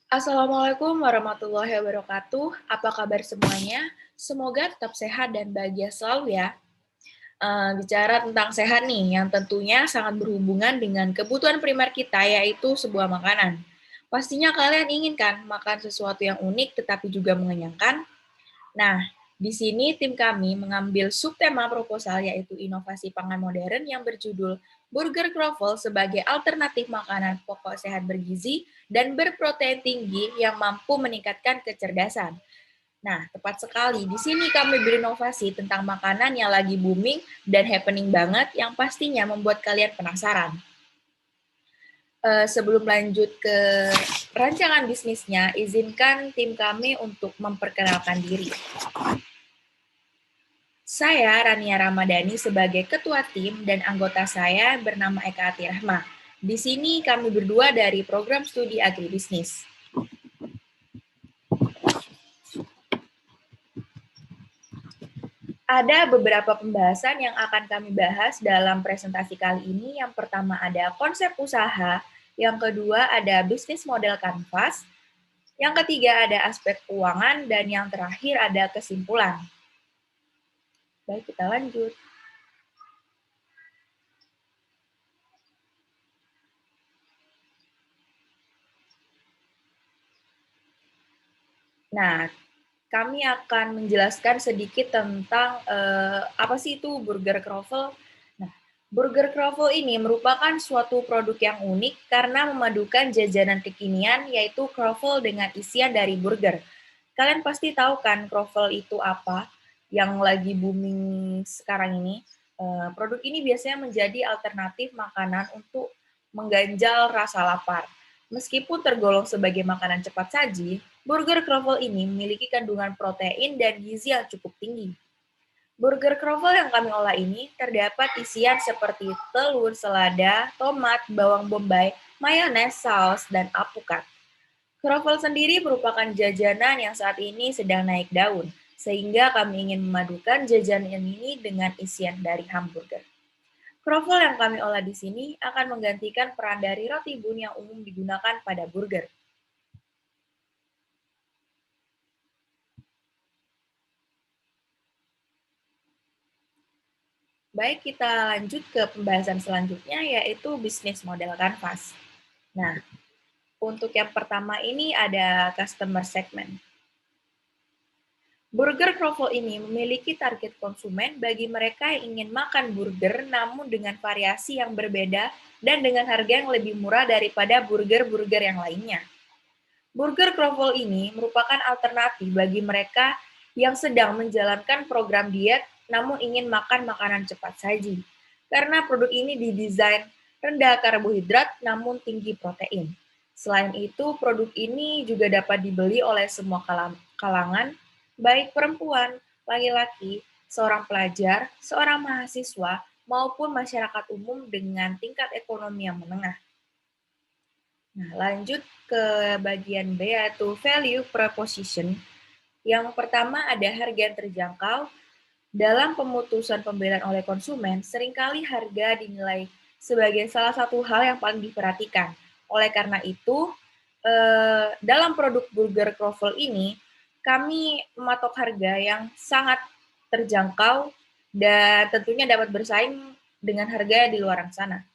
Assalamualaikum warahmatullahi wabarakatuh. Apa kabar semuanya? Semoga tetap sehat dan bahagia selalu ya. Bicara tentang sehat nih, yang tentunya sangat berhubungan dengan kebutuhan primer kita, yaitu sebuah makanan. Pastinya kalian ingin kan makan sesuatu yang unik tetapi juga mengenyangkan? Nah, di sini tim kami mengambil subtema proposal yaitu inovasi pangan modern yang berjudul Burger Croffle sebagai alternatif makanan pokok sehat bergizi dan berprotein tinggi yang mampu meningkatkan kecerdasan. Nah, tepat sekali. Di sini kami berinovasi tentang makanan yang lagi booming dan happening banget yang pastinya membuat kalian penasaran. Sebelum lanjut ke rancangan bisnisnya, izinkan tim kami untuk memperkenalkan diri. Saya Rania Ramadhani sebagai ketua tim dan anggota saya bernama Eka Atirahma. Di sini kami berdua dari program studi agribisnis. Ada beberapa pembahasan yang akan kami bahas dalam presentasi kali ini. Yang pertama ada konsep usaha, yang kedua ada bisnis model kanvas, yang ketiga ada aspek keuangan, dan yang terakhir ada kesimpulan. Baik, kita lanjut. Nah, kami akan menjelaskan sedikit tentang apa sih itu Burger Croffle. Nah, Burger Croffle ini merupakan suatu produk yang unik karena memadukan jajanan kekinian yaitu croffle dengan isian dari burger. Kalian pasti tahu kan croffle itu apa yang lagi booming sekarang ini. Produk ini biasanya menjadi alternatif makanan untuk mengganjal rasa lapar. Meskipun tergolong sebagai makanan cepat saji, burger croffle ini memiliki kandungan protein dan gizi yang cukup tinggi. Burger croffle yang kami olah ini terdapat isian seperti telur, selada, tomat, bawang bombay, mayones, saus, dan alpukat. Croffle sendiri merupakan jajanan yang saat ini sedang naik daun, sehingga kami ingin memadukan jajanan ini dengan isian dari hamburger. Croffle yang kami olah di sini akan menggantikan peran dari roti bun yang umum digunakan pada burger. Baik, kita lanjut ke pembahasan selanjutnya, yaitu bisnis model kanvas. Nah, untuk yang pertama ini ada customer segment. Burger Croffle ini memiliki target konsumen bagi mereka yang ingin makan burger namun dengan variasi yang berbeda dan dengan harga yang lebih murah daripada burger-burger yang lainnya. Burger Croffle ini merupakan alternatif bagi mereka yang sedang menjalankan program diet namun ingin makan makanan cepat saji. Karena produk ini didesain rendah karbohidrat namun tinggi protein. Selain itu, produk ini juga dapat dibeli oleh semua kalangan, baik perempuan, laki-laki, seorang pelajar, seorang mahasiswa, maupun masyarakat umum dengan tingkat ekonomi yang menengah. Nah, lanjut ke bagian B, yaitu value proposition. Yang pertama ada harga yang terjangkau. Dalam pemutusan pembelian oleh konsumen, seringkali harga dinilai sebagai salah satu hal yang paling diperhatikan. Oleh karena itu, dalam produk Burger Croffle ini, kami mematok harga yang sangat terjangkau dan tentunya dapat bersaing dengan harga di luar sana.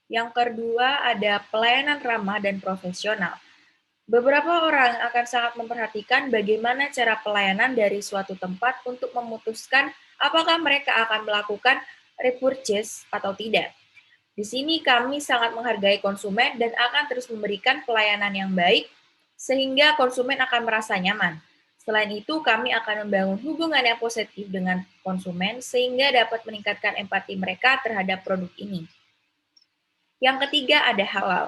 Yang kedua ada pelayanan ramah dan profesional. Beberapa orang akan sangat memperhatikan bagaimana cara pelayanan dari suatu tempat untuk memutuskan apakah mereka akan melakukan repurchase atau tidak. Di sini kami sangat menghargai konsumen dan akan terus memberikan pelayanan yang baik sehingga konsumen akan merasa nyaman. Selain itu, kami akan membangun hubungan yang positif dengan konsumen sehingga dapat meningkatkan empati mereka terhadap produk ini. Yang ketiga ada halal.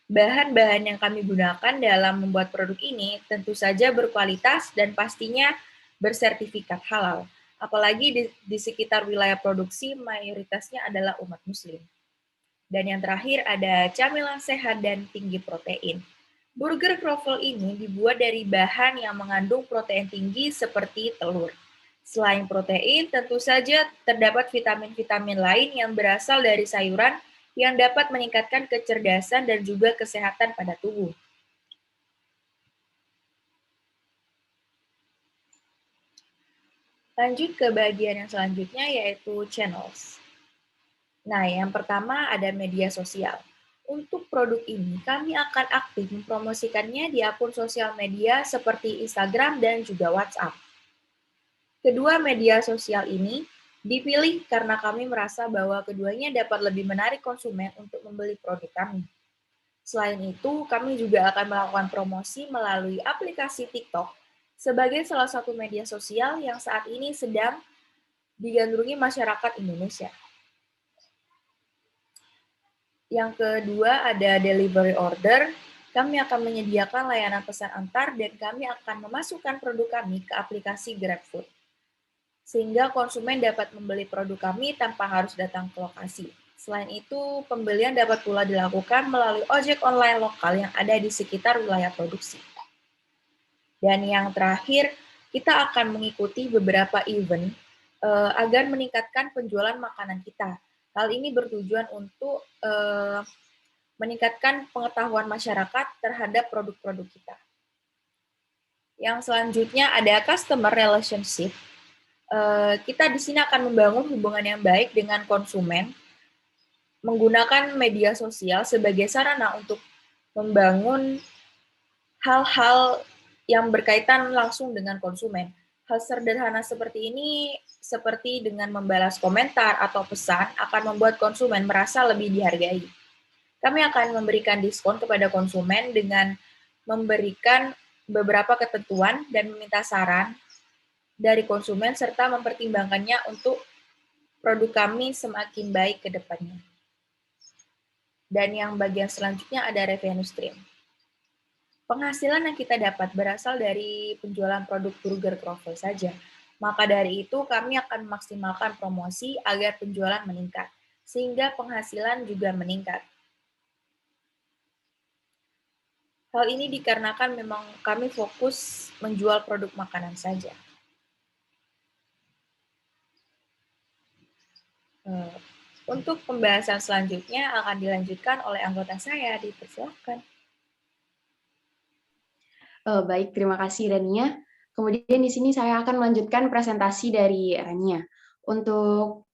Bahan-bahan yang kami gunakan dalam membuat produk ini tentu saja berkualitas dan pastinya bersertifikat halal. Apalagi di sekitar wilayah produksi mayoritasnya adalah umat muslim. Dan yang terakhir ada camilan sehat dan tinggi protein. Burger Croffle ini dibuat dari bahan yang mengandung protein tinggi seperti telur. Selain protein, tentu saja terdapat vitamin-vitamin lain yang berasal dari sayuran yang dapat meningkatkan kecerdasan dan juga kesehatan pada tubuh. Lanjut ke bagian yang selanjutnya yaitu channels. Nah, yang pertama ada media sosial. Untuk produk ini, kami akan aktif mempromosikannya di akun sosial media seperti Instagram dan juga WhatsApp. Kedua media sosial ini dipilih karena kami merasa bahwa keduanya dapat lebih menarik konsumen untuk membeli produk kami. Selain itu, kami juga akan melakukan promosi melalui aplikasi TikTok sebagai salah satu media sosial yang saat ini sedang digandrungi masyarakat Indonesia. Yang kedua ada delivery order. Kami akan menyediakan layanan pesan antar dan kami akan memasukkan produk kami ke aplikasi GrabFood, sehingga konsumen dapat membeli produk kami tanpa harus datang ke lokasi. Selain itu, pembelian dapat pula dilakukan melalui ojek online lokal yang ada di sekitar wilayah produksi. Dan yang terakhir, kita akan mengikuti beberapa event agar meningkatkan penjualan makanan kita. Hal ini bertujuan untuk meningkatkan pengetahuan masyarakat terhadap produk-produk kita. Yang selanjutnya ada customer relationship. Kita di sini akan membangun hubungan yang baik dengan konsumen, menggunakan media sosial sebagai sarana untuk membangun hal-hal yang berkaitan langsung dengan konsumen. Hal sederhana seperti ini, seperti dengan membalas komentar atau pesan, akan membuat konsumen merasa lebih dihargai. Kami akan memberikan diskon kepada konsumen dengan memberikan beberapa ketentuan dan meminta saran dari konsumen serta mempertimbangkannya untuk produk kami semakin baik ke depannya. Dan yang bagian selanjutnya ada revenue stream. Penghasilan yang kita dapat berasal dari penjualan produk burger Kroffel saja. Maka dari itu kami akan memaksimalkan promosi agar penjualan meningkat, sehingga penghasilan juga meningkat. Hal ini dikarenakan memang kami fokus menjual produk makanan saja. Untuk pembahasan selanjutnya akan dilanjutkan oleh anggota saya, dipersilakan. Baik, terima kasih Rania. Kemudian di sini saya akan melanjutkan presentasi dari Rania. Untuk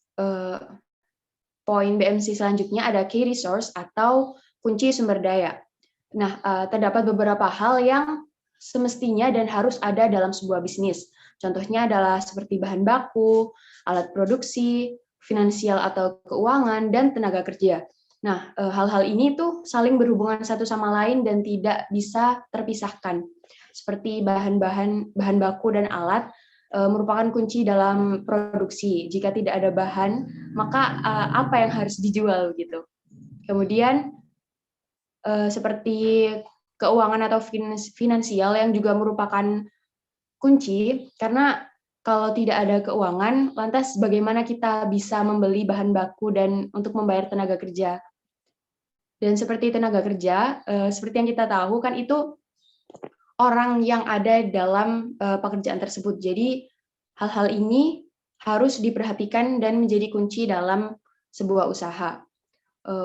poin BMC selanjutnya ada key resource atau kunci sumber daya. Nah, terdapat beberapa hal yang semestinya dan harus ada dalam sebuah bisnis. Contohnya adalah seperti bahan baku, alat produksi, finansial atau keuangan, dan tenaga kerja. Nah, hal-hal ini tuh saling berhubungan satu sama lain dan tidak bisa terpisahkan. Seperti bahan baku dan alat merupakan kunci dalam produksi. Jika tidak ada bahan, maka apa yang harus dijual gitu. Kemudian seperti keuangan atau finansial yang juga merupakan kunci, karena kalau tidak ada keuangan, lantas bagaimana kita bisa membeli bahan baku dan untuk membayar tenaga kerja. Dan seperti tenaga kerja, seperti yang kita tahu kan itu orang yang ada dalam pekerjaan tersebut. Jadi hal-hal ini harus diperhatikan dan menjadi kunci dalam sebuah usaha.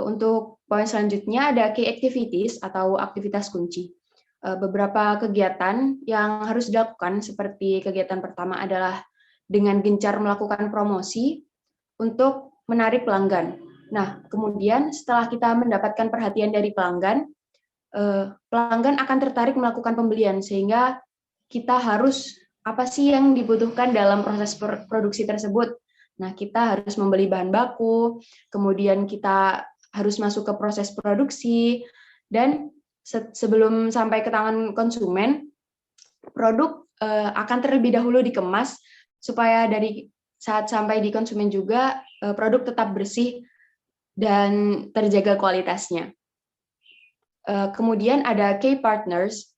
Untuk poin selanjutnya ada key activities atau aktivitas kunci. Beberapa kegiatan yang harus dilakukan seperti kegiatan pertama adalah dengan gencar melakukan promosi untuk menarik pelanggan. Nah, kemudian setelah kita mendapatkan perhatian dari pelanggan, pelanggan akan tertarik melakukan pembelian sehingga kita harus apa sih yang dibutuhkan dalam proses produksi tersebut. Nah, kita harus membeli bahan baku, kemudian kita harus masuk ke proses produksi, dan sebelum sampai ke tangan konsumen, produk akan terlebih dahulu dikemas supaya dari saat sampai di konsumen juga produk tetap bersih dan terjaga kualitasnya. Kemudian ada key partners.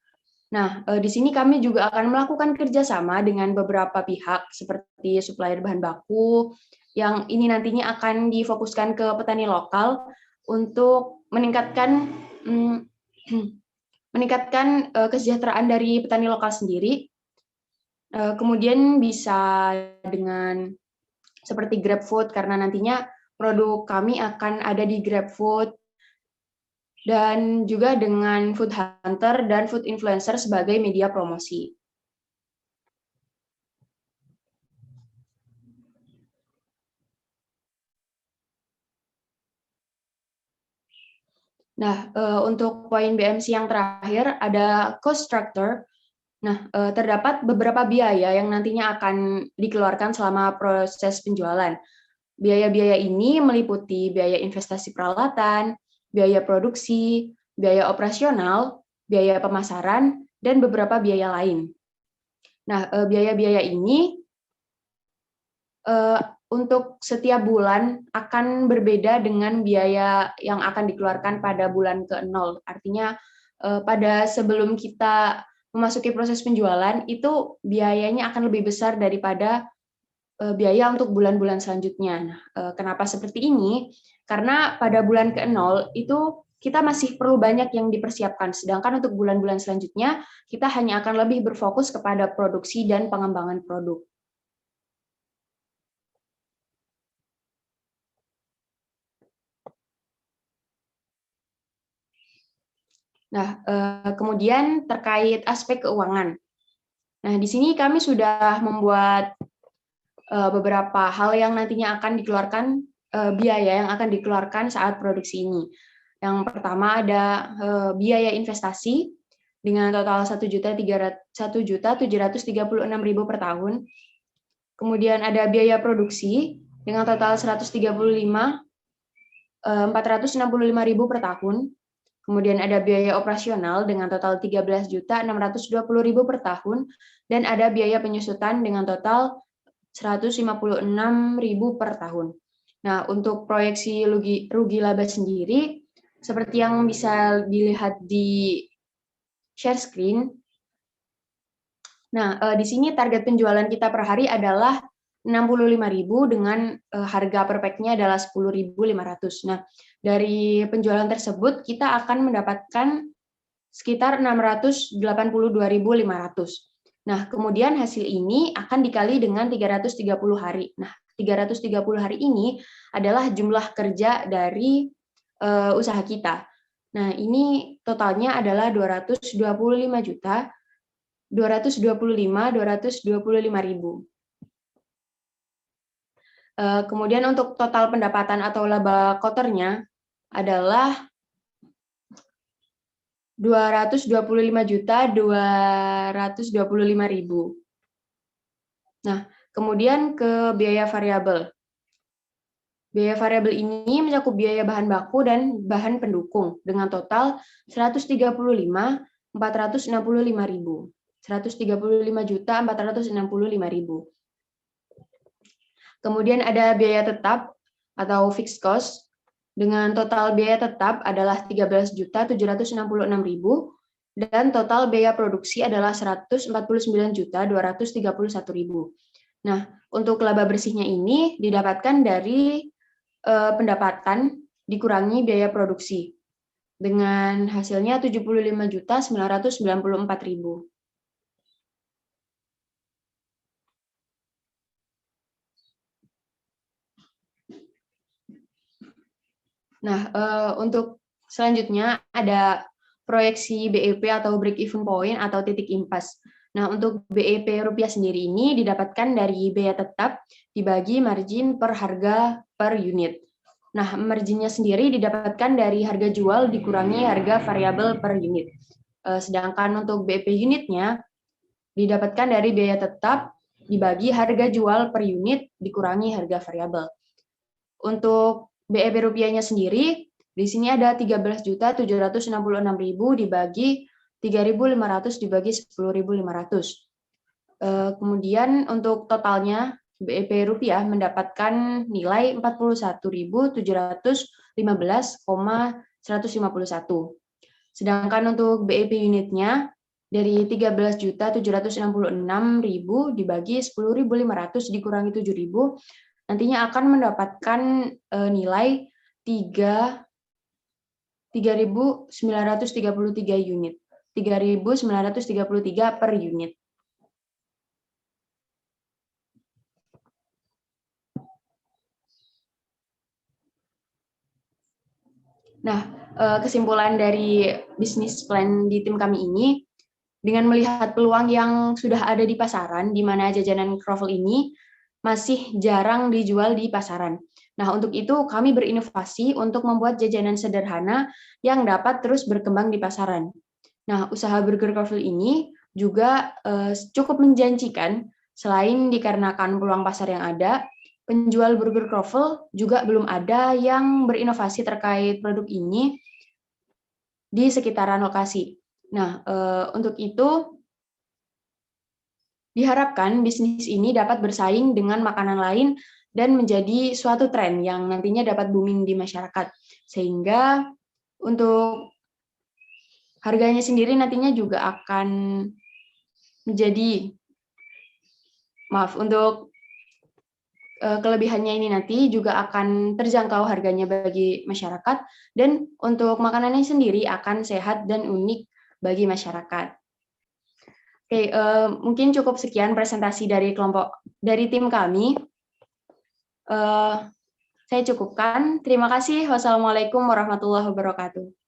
Nah, di sini kami juga akan melakukan kerjasama dengan beberapa pihak seperti supplier bahan baku, yang ini nantinya akan difokuskan ke petani lokal untuk meningkatkan kesejahteraan dari petani lokal sendiri. Kemudian bisa dengan seperti GrabFood, karena nantinya produk kami akan ada di GrabFood, dan juga dengan Food Hunter dan Food Influencer sebagai media promosi. Nah, untuk poin BMC yang terakhir ada cost structure. Nah, terdapat beberapa biaya yang nantinya akan dikeluarkan selama proses penjualan. Biaya-biaya ini meliputi biaya investasi peralatan, biaya produksi, biaya operasional, biaya pemasaran, dan beberapa biaya lain. Nah, biaya-biaya ini untuk setiap bulan akan berbeda dengan biaya yang akan dikeluarkan pada bulan ke-0. Artinya pada sebelum kita memasuki proses penjualan itu biayanya akan lebih besar daripada biaya untuk bulan-bulan selanjutnya. Nah, kenapa seperti ini? Karena pada bulan ke-0 itu kita masih perlu banyak yang dipersiapkan, sedangkan untuk bulan-bulan selanjutnya kita hanya akan lebih berfokus kepada produksi dan pengembangan produk. Nah, kemudian terkait aspek keuangan. Nah, di sini kami sudah membuat beberapa hal yang nantinya akan dikeluarkan, biaya yang akan dikeluarkan saat produksi ini. Yang pertama ada biaya investasi dengan total 1.736.000 per tahun. Kemudian ada biaya produksi dengan total 465.000 per tahun. Kemudian ada biaya operasional dengan total 13.620.000 per tahun, dan ada biaya penyusutan dengan total 156.000 per tahun. Nah, untuk proyeksi rugi laba sendiri, seperti yang bisa dilihat di share screen. Nah, di sini target penjualan kita per hari adalah 65.000 dengan harga per pack-nya adalah 10.500. Nah, dari penjualan tersebut kita akan mendapatkan sekitar 682.500. Nah, kemudian hasil ini akan dikali dengan 330 hari. Nah, 330 hari ini adalah jumlah kerja dari usaha kita. Nah, ini totalnya adalah 225.225.225.000. Kemudian untuk total pendapatan atau laba kotornya adalah 225.225.000. Nah, kemudian ke biaya variabel. Biaya variabel ini mencakup biaya bahan baku dan bahan pendukung dengan total 135.465.000. 135.465.000. Kemudian ada biaya tetap atau fixed cost dengan total biaya tetap adalah 13.766.000 dan total biaya produksi adalah 149.231.000. Nah, untuk laba bersihnya ini didapatkan dari pendapatan dikurangi biaya produksi dengan hasilnya 75.994.000. Nah, untuk selanjutnya ada proyeksi BEP atau break even point atau titik impas. Nah, untuk BEP rupiah sendiri ini didapatkan dari biaya tetap dibagi margin per harga per unit. Nah, marginnya sendiri didapatkan dari harga jual dikurangi harga variabel per unit. Sedangkan untuk BEP unitnya didapatkan dari biaya tetap dibagi harga jual per unit dikurangi harga variabel. Untuk BEP rupiahnya sendiri, di sini ada 13.766.000 dibagi 3.500 dibagi 10.500. Kemudian untuk totalnya BEP rupiah mendapatkan nilai 41.715,151. Sedangkan untuk BEP unitnya dari 13.766.000 dibagi 10.500 dikurangi 7.000 nantinya akan mendapatkan nilai 3.933 unit. 3.933 per unit. Nah, kesimpulan dari bisnis plan di tim kami ini, dengan melihat peluang yang sudah ada di pasaran, di mana jajanan kroffel ini masih jarang dijual di pasaran. Nah, untuk itu kami berinovasi untuk membuat jajanan sederhana yang dapat terus berkembang di pasaran. Nah, usaha Burger Croffle ini juga cukup menjanjikan, selain dikarenakan peluang pasar yang ada, penjual Burger Croffle juga belum ada yang berinovasi terkait produk ini di sekitaran lokasi. Nah, untuk itu diharapkan bisnis ini dapat bersaing dengan makanan lain dan menjadi suatu tren yang nantinya dapat booming di masyarakat. Sehingga untuk harganya sendiri nantinya juga akan menjadi, untuk kelebihannya ini nanti juga akan terjangkau harganya bagi masyarakat, dan untuk makanannya sendiri akan sehat dan unik bagi masyarakat. Oke, mungkin cukup sekian presentasi dari tim kami. Saya cukupkan. Terima kasih. Wassalamualaikum warahmatullahi wabarakatuh.